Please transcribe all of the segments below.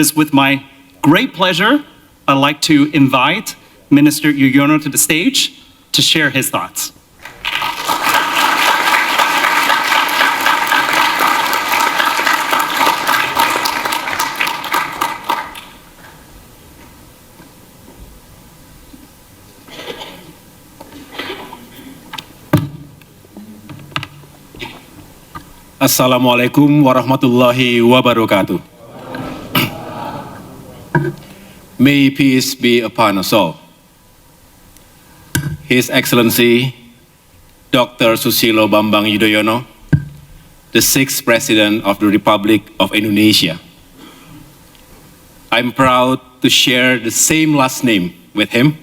It's with my great pleasure, I'd like to invite Minister Yudhoyono to the stage to share his thoughts. Assalamualaikum warahmatullahi wabarakatuh. May peace be upon us all. His Excellency Dr. Susilo Bambang Yudhoyono, the 6th President of the Republic of Indonesia. I'm proud to share the same last name with him.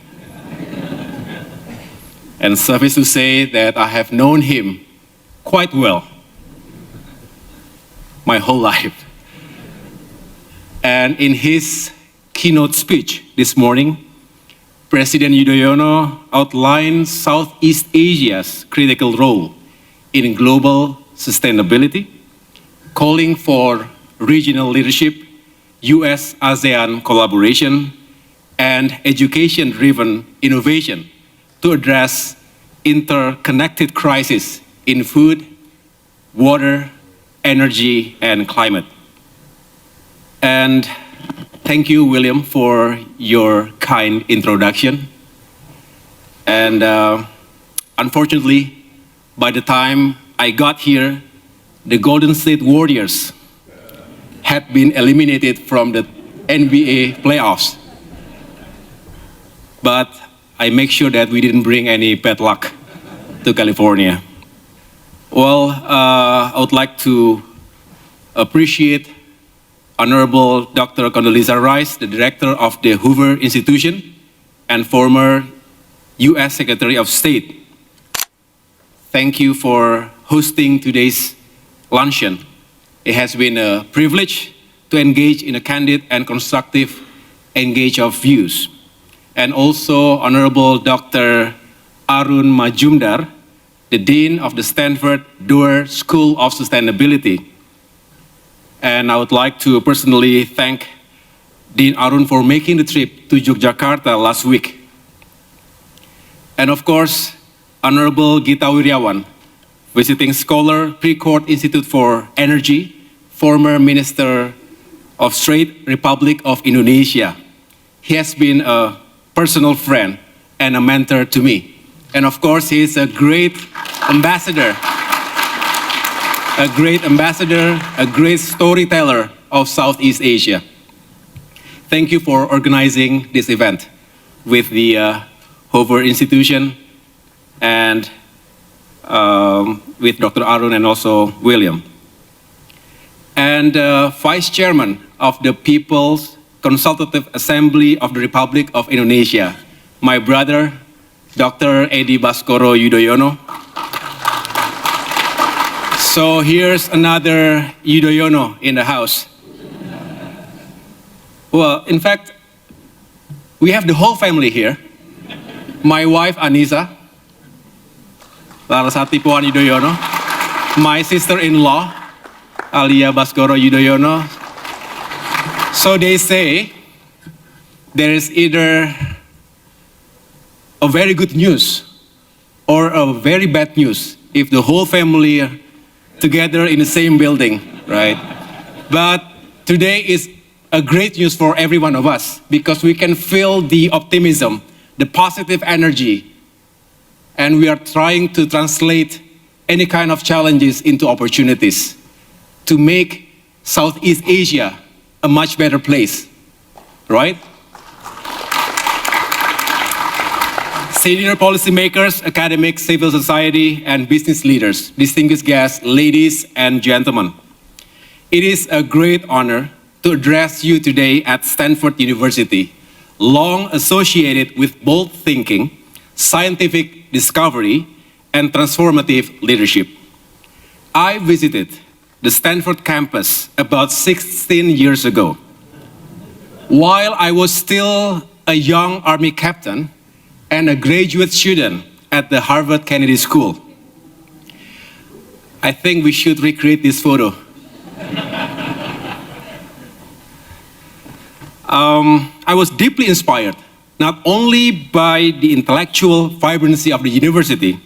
And suffice to say that I have known him quite well my whole life. And in his keynote speech this morning, President Yudhoyono outlined Southeast Asia's critical role in global sustainability, calling for regional leadership, US-ASEAN collaboration, and education-driven innovation to address interconnected crises in food, water, energy, and climate. And thank you, William, for your kind introduction. And unfortunately, by the time I got here, the Golden State Warriors had been eliminated from the NBA playoffs. But I make sure that we didn't bring any bad luck to California. Well, I would like to appreciate Honorable Dr. Condoleezza Rice, the director of the Hoover Institution and former U.S. Secretary of State. Thank you for hosting today's luncheon. It has been a privilege to engage in a candid and constructive exchange of views. And also Honorable Dr. Arun Majumdar, the Dean of the Stanford Doerr School of Sustainability. And I would like to personally thank Dean Arun for making the trip to Yogyakarta last week. And of course, Honorable Gita Wirjawan, visiting scholar, Precourt Institute for Energy, former Minister of State, Republic of Indonesia. He has been a personal friend and a mentor to me. And of course, he is a great ambassador, a great storyteller of Southeast Asia. Thank you for organizing this event with the Hoover Institution and with Dr. Arun and also William. And Vice Chairman of the People's Consultative Assembly of the Republic of Indonesia, my brother, Dr. Edi Baskoro Yudhoyono. So here's another Yudhoyono in the house. Well, in fact, we have the whole family here. My wife, Anissa, Larasati Puan Yudhoyono. My sister-in-law, Alia Baskoro Yudhoyono. So they say there is either a very good news or a very bad news if the whole family are together in the same building, right? But today is a great news for every one of us because we can feel the optimism, the positive energy, and we are trying to translate any kind of challenges into opportunities to make Southeast Asia a much better place, right? Senior policymakers, academics, civil society, and business leaders, distinguished guests, ladies and gentlemen. It is a great honor to address you today at Stanford University, long associated with bold thinking, scientific discovery, and transformative leadership. I visited the Stanford campus about 16 years ago. While I was still a young Army captain and a graduate student at the Harvard Kennedy School. I think we should recreate this photo. I was deeply inspired, not only by the intellectual vibrancy of the university,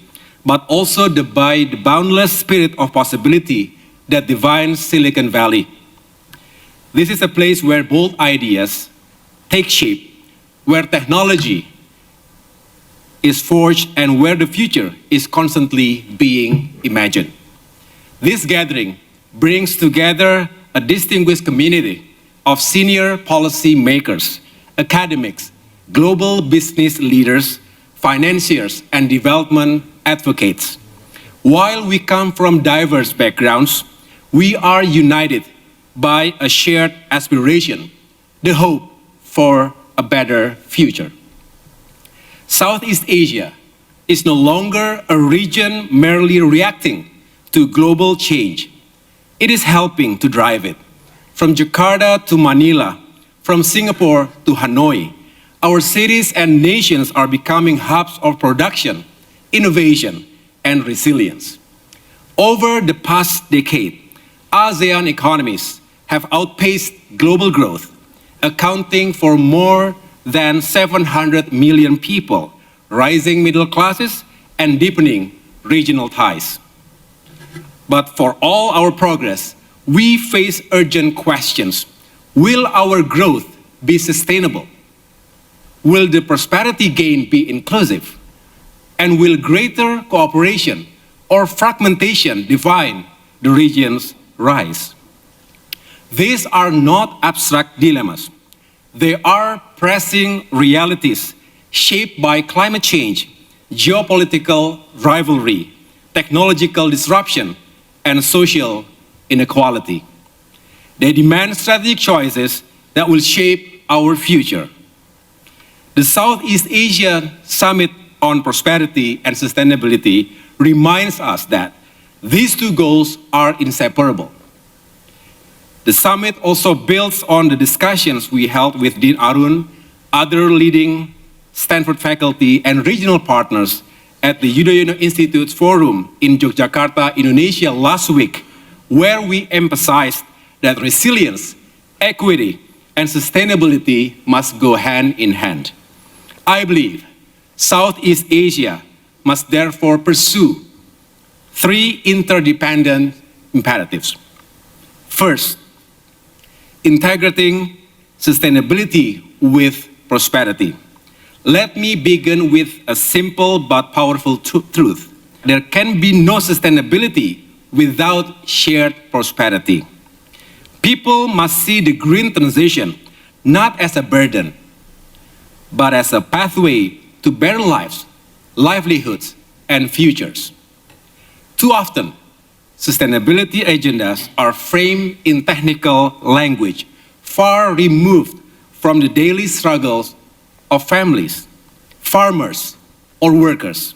but also by the boundless spirit of possibility that defines Silicon Valley. This is a place where bold ideas take shape, where technology is forged, and where the future is constantly being imagined. This gathering brings together a distinguished community of senior policy makers, academics, global business leaders, financiers, and development advocates. While we come from diverse backgrounds, we are united by a shared aspiration, the hope for a better future. Southeast Asia is no longer a region merely reacting to global change. It is helping to drive it. From Jakarta to Manila, from Singapore to Hanoi, our cities and nations are becoming hubs of production, innovation, and resilience. Over the past decade, ASEAN economies have outpaced global growth, accounting for more than 700 million people, rising middle classes, and deepening regional ties. But for all our progress, we face urgent questions. Will our growth be sustainable? Will the prosperity gain be inclusive? And will greater cooperation or fragmentation define the region's rise? These are not abstract dilemmas. They are pressing realities shaped by climate change, geopolitical rivalry, technological disruption, and social inequality. They demand strategic choices that will shape our future. The Southeast Asia Summit on Prosperity and Sustainability reminds us that these two goals are inseparable. The summit also builds on the discussions we held with Dean Arun, other leading Stanford faculty, and regional partners at the Yudhoyono Institute's forum in Yogyakarta, Indonesia last week, where we emphasized that resilience, equity, and sustainability must go hand in hand. I believe Southeast Asia must therefore pursue three interdependent imperatives. First, integrating sustainability with prosperity. Let me begin with a simple but powerful truth. There can be no sustainability without shared prosperity. People must see the green transition not as a burden, but as a pathway to better lives, livelihoods, and futures. Too often, sustainability agendas are framed in technical language, far removed from the daily struggles of families, farmers, or workers.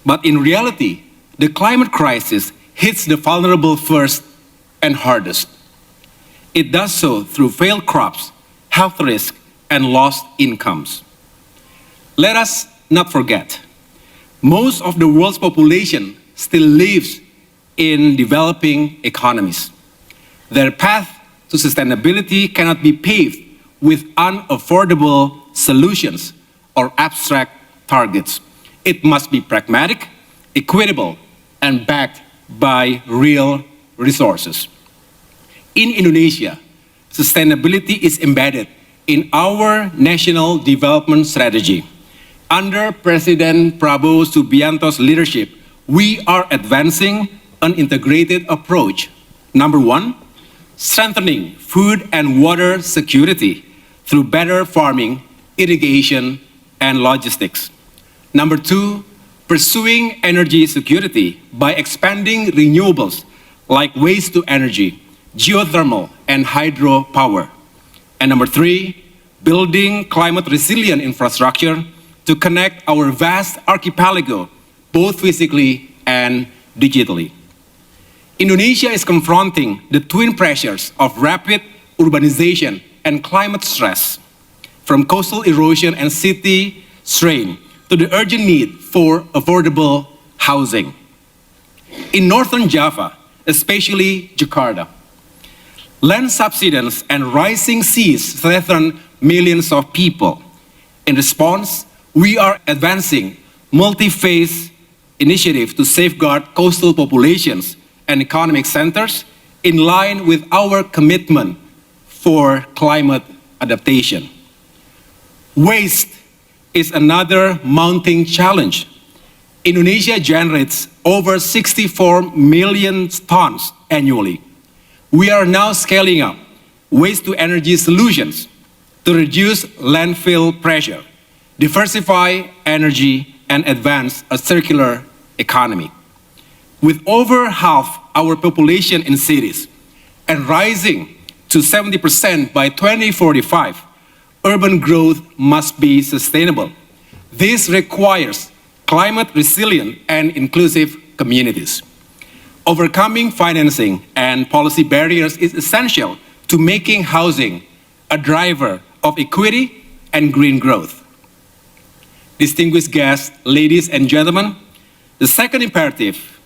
But in reality, the climate crisis hits the vulnerable first and hardest. It does so through failed crops, health risks, and lost incomes. Let us not forget, most of the world's population still lives in developing economies. Their path to sustainability cannot be paved with unaffordable solutions or abstract targets. It must be pragmatic, equitable, and backed by real resources. In Indonesia, sustainability is embedded in our national development strategy. Under President Prabowo Subianto's leadership, we are advancing an integrated approach. Number one, strengthening food and water security through better farming, irrigation, and logistics. Number two, pursuing energy security by expanding renewables like waste to energy, geothermal, and hydropower. And number three, building climate resilient infrastructure to connect our vast archipelago, both physically and digitally. Indonesia is confronting the twin pressures of rapid urbanization and climate stress, from coastal erosion and city strain to the urgent need for affordable housing. In northern Java, especially Jakarta, Land subsidence and rising seas threaten millions of people. In response, we are advancing multi-phase initiatives to safeguard coastal populations and economic centers in line with our commitment for climate adaptation. Waste is another mounting challenge. Indonesia generates over 64 million tons annually. We are now scaling up waste-to-energy solutions to reduce landfill pressure, diversify energy, and advance a circular economy. With over half our population in cities and rising to 70% by 2045, urban growth must be sustainable. This requires climate-resilient and inclusive communities. Overcoming financing and policy barriers is essential to making housing a driver of equity and green growth. Distinguished guests, ladies and gentlemen, the second imperative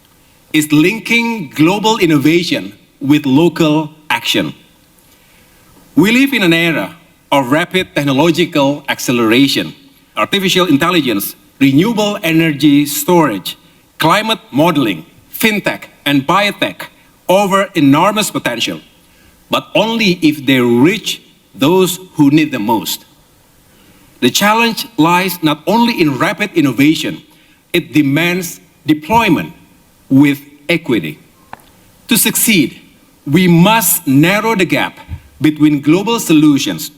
is linking global innovation with local action. We live in an era of rapid technological acceleration. Artificial intelligence, renewable energy storage, climate modeling, fintech, and biotech offer enormous potential, but only if they reach those who need them most. The challenge lies not only in rapid innovation, it demands deployment with equity. To succeed, we must narrow the gap between global solutions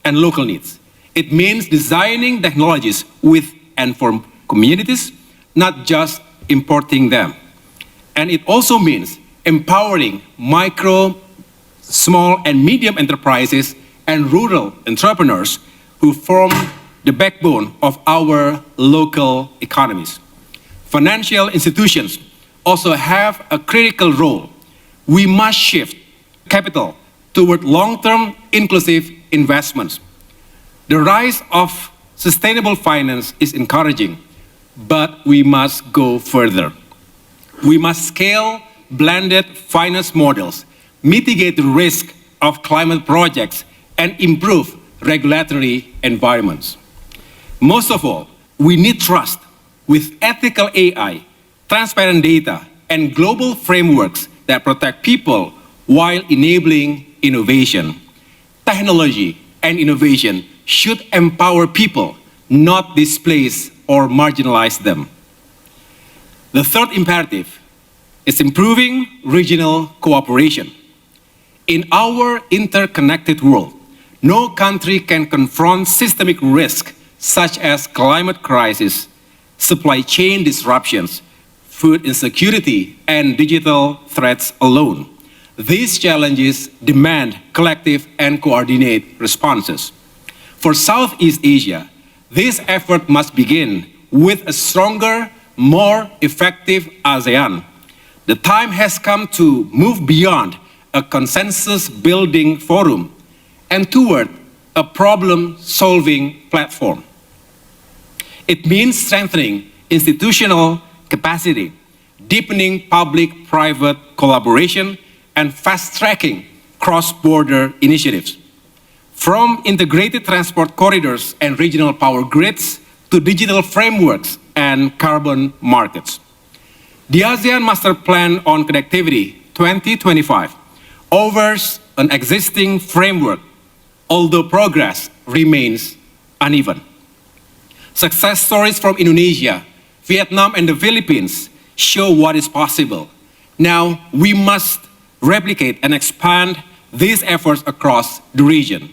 and local needs. It means designing technologies with and for communities, not just importing them. And it also means empowering micro, small, and medium enterprises and rural entrepreneurs who form the backbone of our local economies. Financial institutions also have a critical role. We must shift capital toward long-term inclusive investments. The rise of sustainable finance is encouraging, but we must go further. We must scale blended finance models, mitigate the risk of climate projects, and improve regulatory environments. Most of all, we need trust with ethical AI, transparent data, and global frameworks that protect people while enabling innovation. Technology and innovation should empower people, not displace or marginalize them. The third imperative is improving regional cooperation. In our interconnected world, no country can confront systemic risk such as climate crisis, supply chain disruptions, food insecurity, and digital threats alone. These challenges demand collective and coordinated responses. For Southeast Asia, this effort must begin with a stronger, more effective ASEAN. The time has come to move beyond a consensus-building forum and toward a problem-solving platform. It means strengthening institutional capacity, deepening public-private collaboration, and fast-tracking cross-border initiatives. From integrated transport corridors and regional power grids to digital frameworks and carbon markets. The ASEAN Master Plan on Connectivity 2025 offers an existing framework, although progress remains uneven. Success stories from Indonesia, Vietnam, and the Philippines show what is possible. Now, we must replicate and expand these efforts across the region.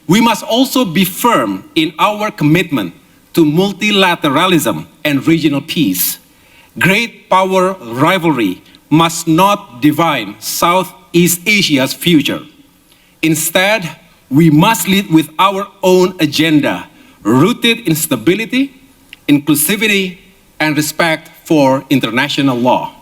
We must also be firm in our commitment to multilateralism and regional peace. Great power rivalry must not define Southeast Asia's future. Instead, we must lead with our own agenda, rooted in stability, inclusivity, and respect for international law.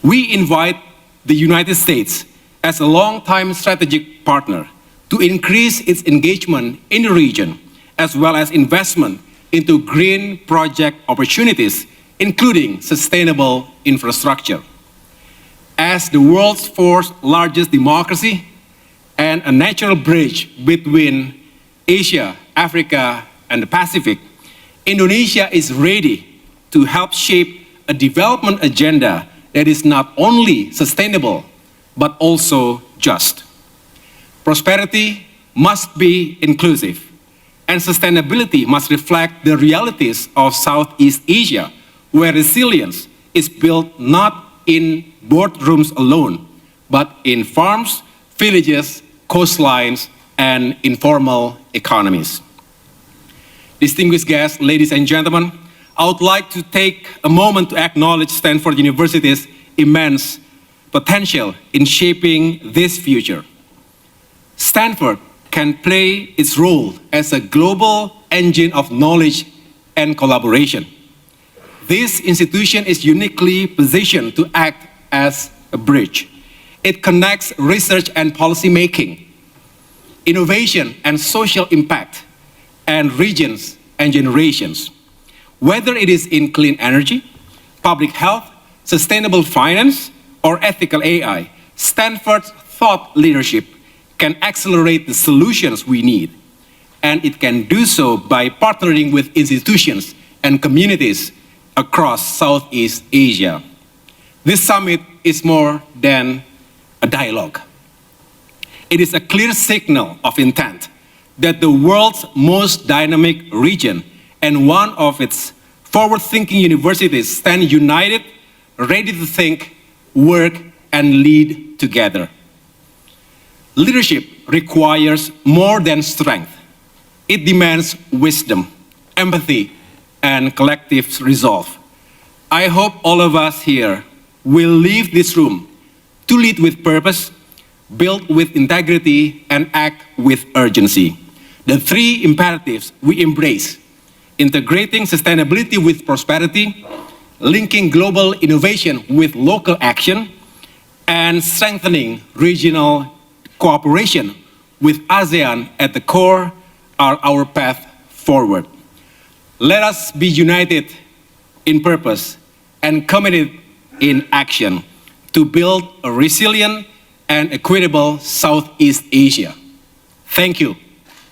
We invite the United States as a long-time strategic partner to increase its engagement in the region, as well as investment into green project opportunities, including sustainable infrastructure. as the world's fourth largest democracy and a natural bridge between Asia, Africa, and the Pacific, Indonesia is ready to help shape a development agenda that is not only sustainable, but also just. Prosperity must be inclusive, and sustainability must reflect the realities of Southeast Asia, where resilience is built not in boardrooms alone, but in farms, villages, coastlines, and informal economies. Distinguished guests, ladies and gentlemen, I would like to take a moment to acknowledge Stanford University's immense potential in shaping this future. Stanford can play its role as a global engine of knowledge and collaboration. This institution is uniquely positioned to act as a bridge. It connects research and policy making, innovation and social impact, and regions and generations. Whether it is in clean energy, public health, sustainable finance, or ethical AI, Stanford's thought leadership can accelerate the solutions we need, and it can do so by partnering with institutions and communities across Southeast Asia. This summit is more than a dialogue. It is a clear signal of intent that the world's most dynamic region and one of its forward-thinking universities stand united, ready to think, work, and lead together. Leadership requires more than strength. It demands wisdom, empathy, and collective resolve. I hope all of us here will leave this room to lead with purpose, build with integrity, and act with urgency. The three imperatives we embrace: integrating sustainability with prosperity, linking global innovation with local action, and strengthening regional cooperation with ASEAN at the core are our path forward. Let us be united in purpose and committed in action to build a resilient and equitable Southeast Asia. Thank you.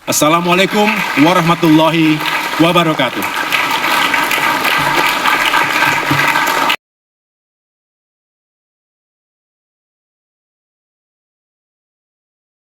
Assalamualaikum warahmatullahi wabarakatuh.